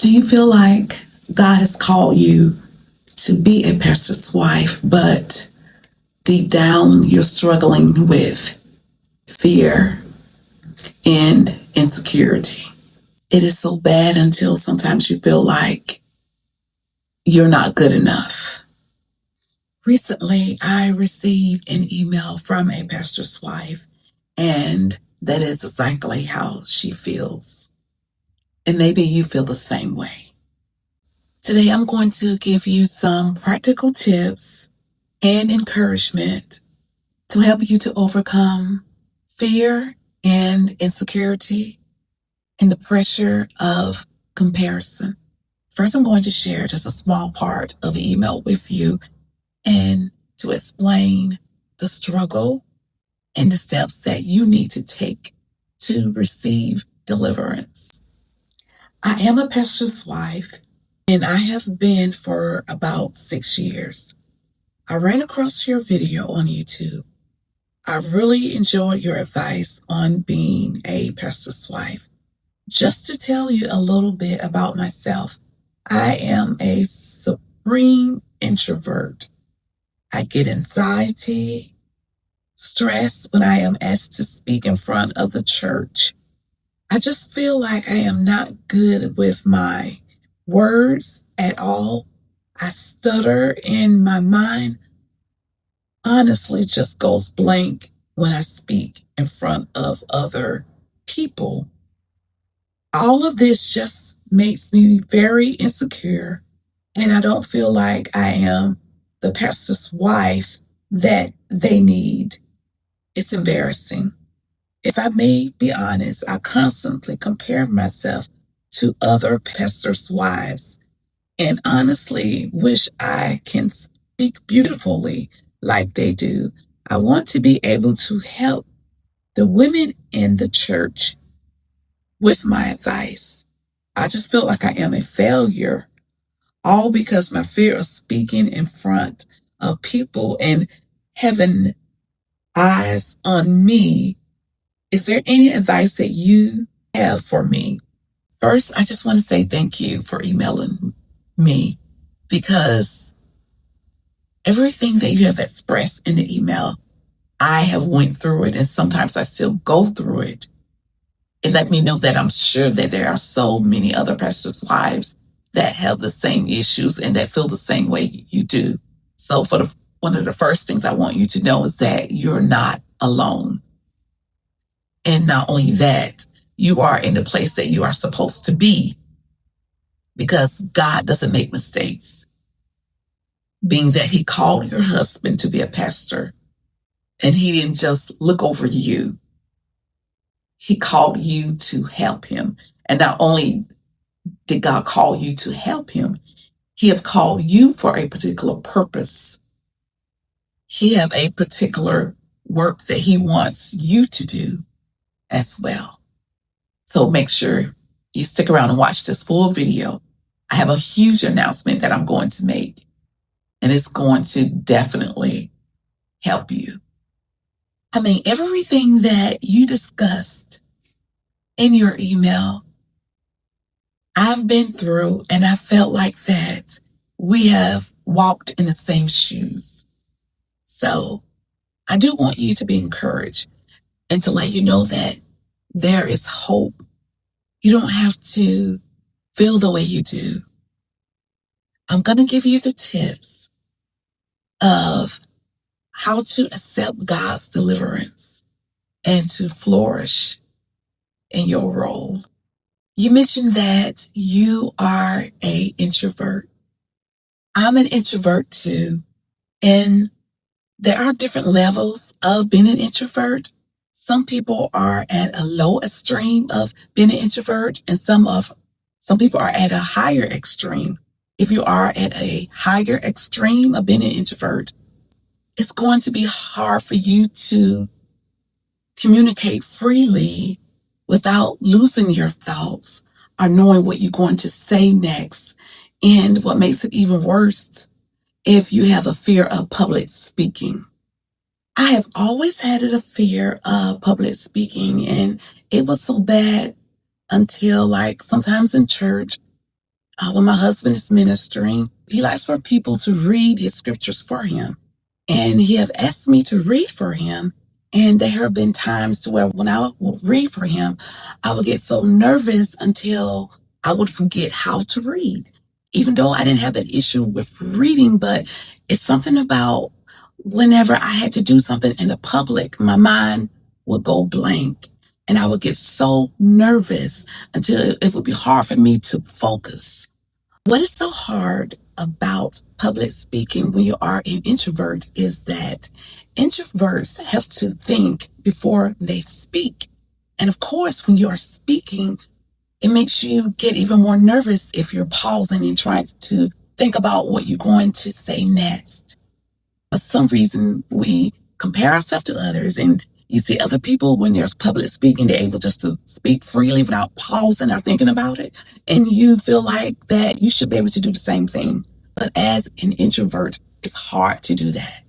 Do you feel like God has called you to be a pastor's wife, but deep down you're struggling with fear and insecurity? It is so bad until sometimes you feel like you're not good enough. Recently, I received an email from a pastor's wife, and that is exactly how she feels. And maybe you feel the same way. Today, I'm going to give you some practical tips and encouragement to help you to overcome fear and insecurity and the pressure of comparison. First, I'm going to share just a small part of the email with you and to explain the struggle and the steps that you need to take to receive deliverance. I am a pastor's wife, and I have been for about 6 years. I ran across your video on YouTube. I really enjoyed your advice on being a pastor's wife. Just to tell you a little bit about myself, I am a supreme introvert. I get anxiety, stress when I am asked to speak in front of the church. I just feel like I am not good with my words at all. I stutter and my mind honestly just goes blank when I speak in front of other people. All of this just makes me very insecure, and I don't feel like I am the pastor's wife that they need. It's embarrassing. If I may be honest, I constantly compare myself to other pastors' wives and honestly wish I can speak beautifully like they do. I want to be able to help the women in the church with my advice. I just feel like I am a failure, all because my fear of speaking in front of people and having eyes on me. Is there any advice that you have for me? First, I just want to say thank you for emailing me, because everything that you have expressed in the email, I have went through it, and sometimes I still go through it. It let me know that I'm sure that there are so many other pastors' wives that have the same issues and that feel the same way you do. So one of the first things I want you to know is that you're not alone. And not only that, you are in the place that you are supposed to be, because God doesn't make mistakes. Being that He called your husband to be a pastor, and He didn't just look over you. He called you to help him. And not only did God call you to help him, He have called you for a particular purpose. He have a particular work that He wants you to do as well. So make sure you stick around and watch this full video. I have a huge announcement that I'm going to make, and it's going to definitely help you. I mean, everything that you discussed in your email, I've been through, and I felt like that we have walked in the same shoes. So I do want you to be encouraged and to let you know that there is hope. You don't have to feel the way you do. I'm going to give you the tips of how to accept God's deliverance and to flourish in your role. You mentioned that you are an introvert. I'm an introvert too. And there are different levels of being an introvert. Some people are at a low extreme of being an introvert, and some people are at a higher extreme. If you are at a higher extreme of being an introvert, it's going to be hard for you to communicate freely without losing your thoughts or knowing what you're going to say next. And what makes it even worse, if you have a fear of public speaking. I have always had a fear of public speaking, and it was so bad until, like, sometimes in church, When my husband is ministering, he likes for people to read his scriptures for him. And he have asked me to read for him. And there have been times to where when I would read for him, I would get so nervous until I would forget how to read. Even though I didn't have an issue with reading, but it's something about whenever I had to do something in the public, my mind would go blank. And I would get so nervous until it would be hard for me to focus. What is so hard about public speaking when you are an introvert is that introverts have to think before they speak. And of course, when you are speaking, it makes you get even more nervous if you're pausing and trying to think about what you're going to say next. For some reason, we compare ourselves to others, and you see other people when there's public speaking, they're able just to speak freely without pausing or thinking about it. And you feel like that you should be able to do the same thing. But as an introvert, it's hard to do that.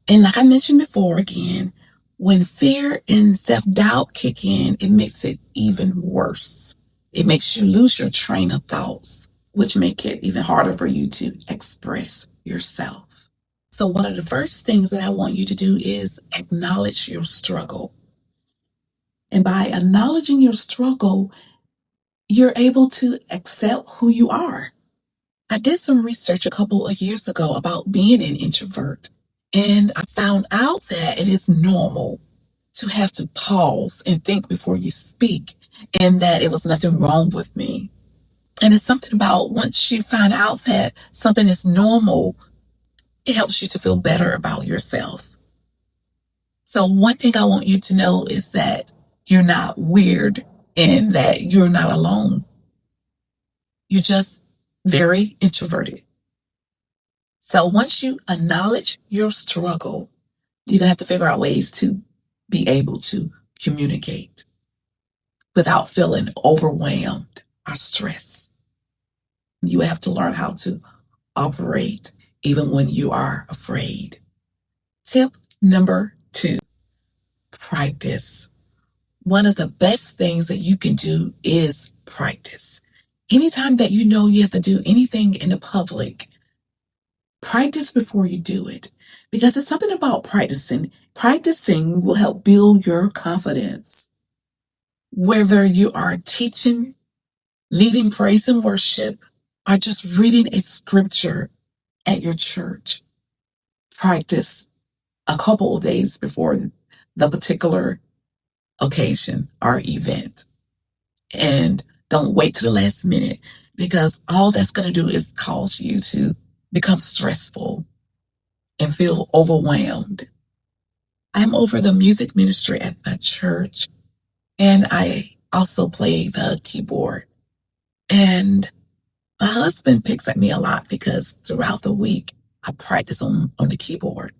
And like I mentioned before, again, when fear and self-doubt kick in, it makes it even worse. It makes you lose your train of thoughts, which make it even harder for you to express yourself. So one of the first things that I want you to do is acknowledge your struggle. And by acknowledging your struggle, you're able to accept who you are. I did some research a couple of years ago about being an introvert, and I found out that it is normal to have to pause and think before you speak, and that it was nothing wrong with me. And it's something about once you find out that something is normal, it helps you to feel better about yourself. So one thing I want you to know is that you're not weird and that you're not alone. You're just very introverted. So once you acknowledge your struggle, you're going to have to figure out ways to be able to communicate without feeling overwhelmed or stressed. You have to learn how to operate even when you are afraid. Tip number 2, practice. One of the best things that you can do is practice. Anytime that you know you have to do anything in the public, practice before you do it, because it's something about practicing. Practicing will help build your confidence. Whether you are teaching, leading praise and worship, or just reading a scripture at your church, practice a couple of days before the particular occasion or event. And don't wait to the last minute, because all that's going to do is cause you to become stressful and feel overwhelmed. I'm over the music ministry at my church, and I also play the keyboard. And my husband picks at me a lot because throughout the week, I practice on the keyboard.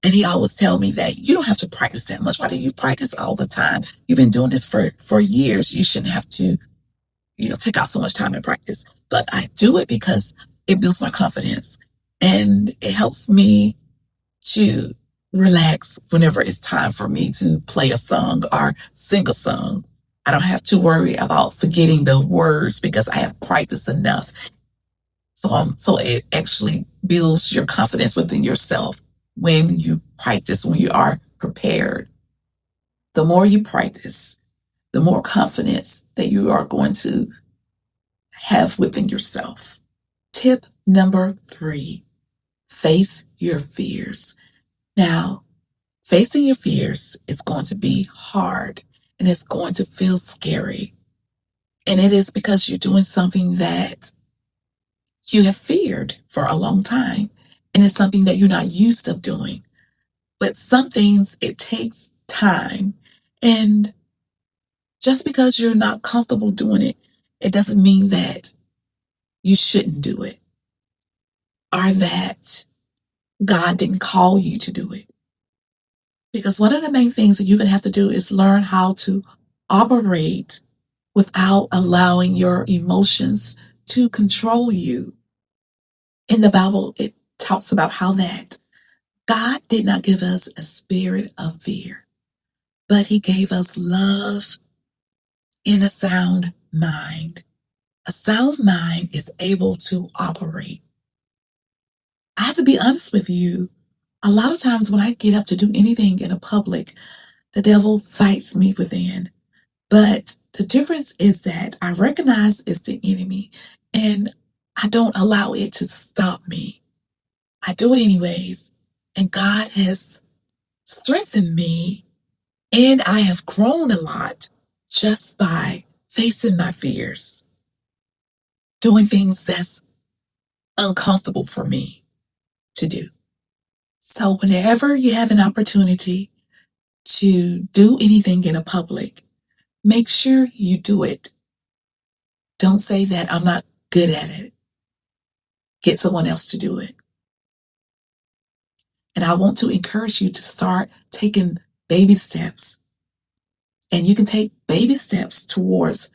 And he always tell me that you don't have to practice that much. Why do you practice all the time? You've been doing this for years. You shouldn't have to, take out so much time and practice. But I do it because it builds my confidence, and it helps me to relax whenever it's time for me to play a song or sing a song. I don't have to worry about forgetting the words because I have practiced enough. So it actually builds your confidence within yourself when you practice, when you are prepared. The more you practice, the more confidence that you are going to have within yourself. Tip number 3, face your fears. Now, facing your fears is going to be hard, and it's going to feel scary. And it is because you're doing something that you have feared for a long time, and it's something that you're not used to doing. But some things, it takes time. And just because you're not comfortable doing it, it doesn't mean that you shouldn't do it, or that God didn't call you to do it. Because one of the main things that you're going to have to do is learn how to operate without allowing your emotions to control you. In the Bible, it talks about how that God did not give us a spirit of fear, but he gave us love and a sound mind. A sound mind is able to operate. I have to be honest with you. A lot of times when I get up to do anything in a public, the devil fights me within. But the difference is that I recognize it's the enemy and I don't allow it to stop me. I do it anyways. And God has strengthened me and I have grown a lot just by facing my fears, doing things that's uncomfortable for me to do. So whenever you have an opportunity to do anything in a public, make sure you do it. Don't say that I'm not good at it. Get someone else to do it. And I want to encourage you to start taking baby steps. And you can take baby steps towards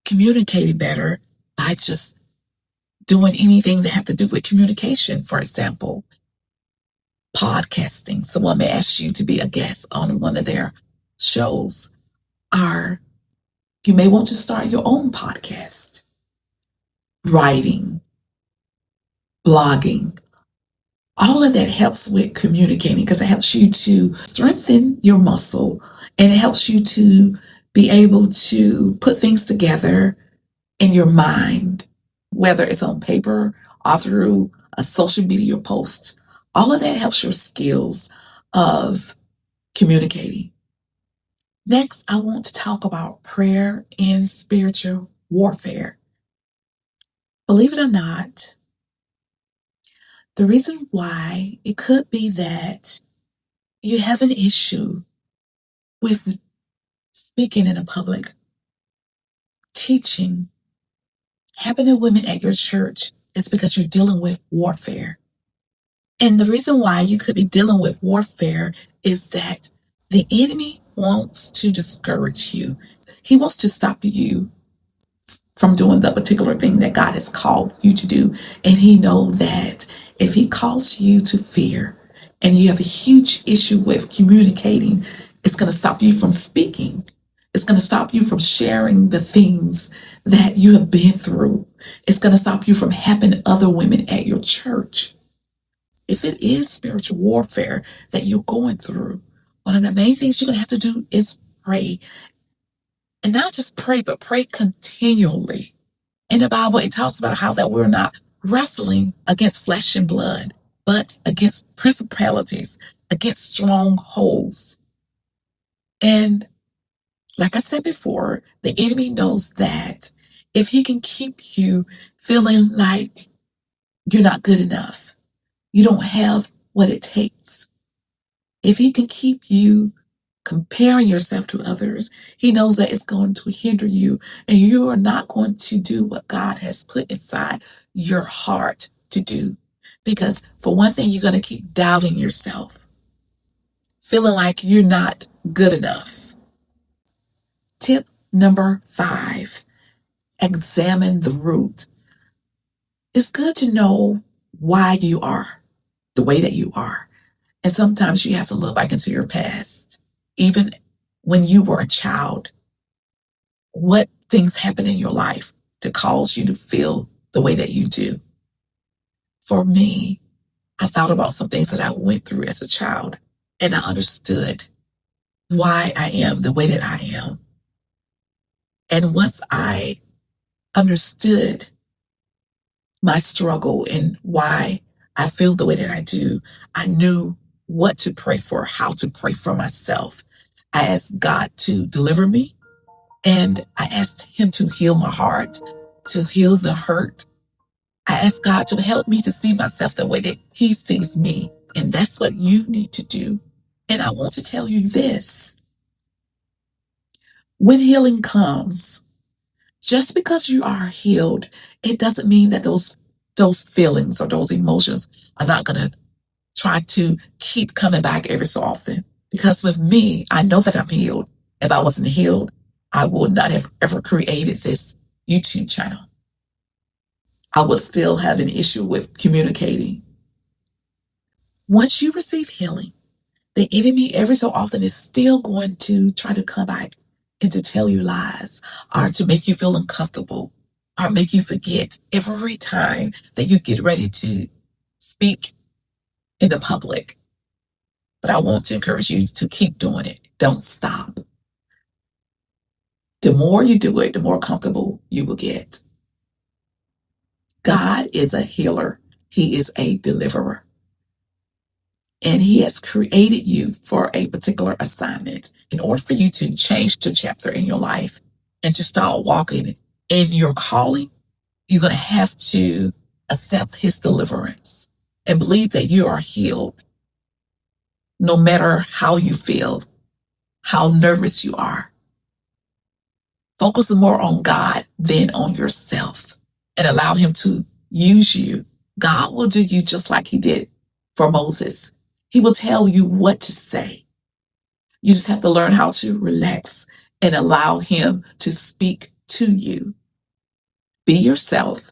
communicating better by just doing anything that have to do with communication. For example, podcasting. Someone may ask you to be a guest on one of their shows. Or you may want to start your own podcast. Writing, blogging. All of that helps with communicating because it helps you to strengthen your muscle and it helps you to be able to put things together in your mind, whether it's on paper or through a social media post. All of that helps your skills of communicating. Next, I want to talk about prayer and spiritual warfare. Believe it or not, the reason why it could be that you have an issue with speaking in a public, teaching, helping the women at your church is because you're dealing with warfare. And the reason why you could be dealing with warfare is that the enemy wants to discourage you. He wants to stop you from doing the particular thing that God has called you to do. And he knows that if he calls you to fear and you have a huge issue with communicating, it's going to stop you from speaking. It's going to stop you from sharing the things that you have been through. It's going to stop you from helping other women at your church. If it is spiritual warfare that you're going through, one of the main things you're going to have to do is pray. And not just pray, but pray continually. In the Bible, it talks about how that we're not wrestling against flesh and blood, but against principalities, against strongholds. And like I said before, the enemy knows that if he can keep you feeling like you're not good enough, you don't have what it takes. If he can keep you comparing yourself to others, he knows that it's going to hinder you and you are not going to do what God has put inside your heart to do. Because for one thing, you're going to keep doubting yourself, feeling like you're not good enough. Tip number 5, examine the root. It's good to know why you are the way that you are. And sometimes you have to look back into your past, even when you were a child, what things happened in your life to cause you to feel the way that you do. For me, I thought about some things that I went through as a child, and I understood why I am the way that I am. And once I understood my struggle and why I feel the way that I do, I knew what to pray for, how to pray for myself. I asked God to deliver me, and I asked him to heal my heart, to heal the hurt. I asked God to help me to see myself the way that he sees me. And that's what you need to do. And I want to tell you this. When healing comes, just because you are healed, it doesn't mean that those feelings or those emotions are not going to try to keep coming back every so often. Because with me, I know that I'm healed. If I wasn't healed, I would not have ever created this YouTube channel. I would still have an issue with communicating. Once you receive healing, the enemy every so often is still going to try to come back and to tell you lies or to make you feel uncomfortable. or make you forget every time that you get ready to speak in the public. But I want to encourage you to keep doing it. Don't stop. The more you do it, the more comfortable you will get. God is a healer. He is a deliverer. And he has created you for a particular assignment. In order for you to change the chapter in your life and to start walking in your calling, you're going to have to accept his deliverance and believe that you are healed. No matter how you feel, how nervous you are, focus more on God than on yourself and allow him to use you. God will do you just like he did for Moses. He will tell you what to say. You just have to learn how to relax and allow him to speak to you. Be yourself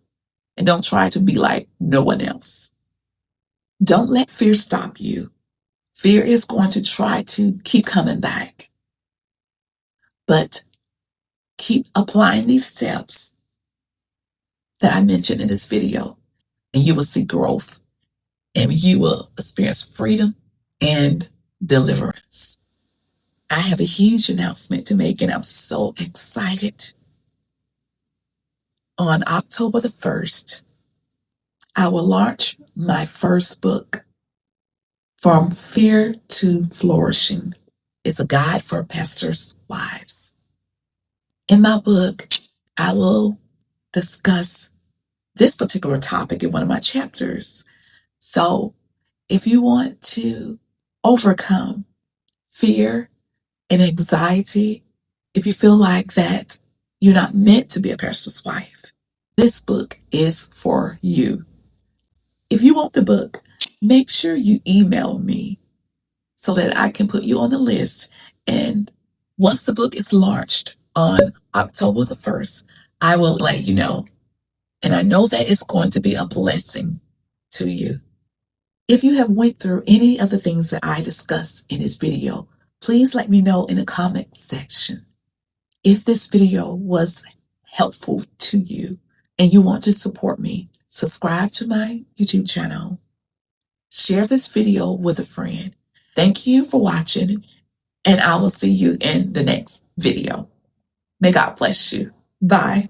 and don't try to be like no one else. Don't let fear stop you. Fear is going to try to keep coming back. But keep applying these steps that I mentioned in this video, and you will see growth, and you will experience freedom and deliverance. I have a huge announcement to make, and I'm so excited. On October the 1st, I will launch my first book, From Fear to Flourishing. It's a guide for pastors' wives. In my book, I will discuss this particular topic in one of my chapters. So if you want to overcome fear and anxiety, if you feel like that you're not meant to be a pastor's wife, this book is for you. If you want the book, make sure you email me so that I can put you on the list. And once the book is launched on October the 1st, I will let you know. And I know that it's going to be a blessing to you. If you have went through any of the things that I discussed in this video, please let me know in the comment section. If this video was helpful to you and you want to support me, subscribe to my YouTube channel. Share this video with a friend. Thank you for watching, and I will see you in the next video. May God bless you. Bye.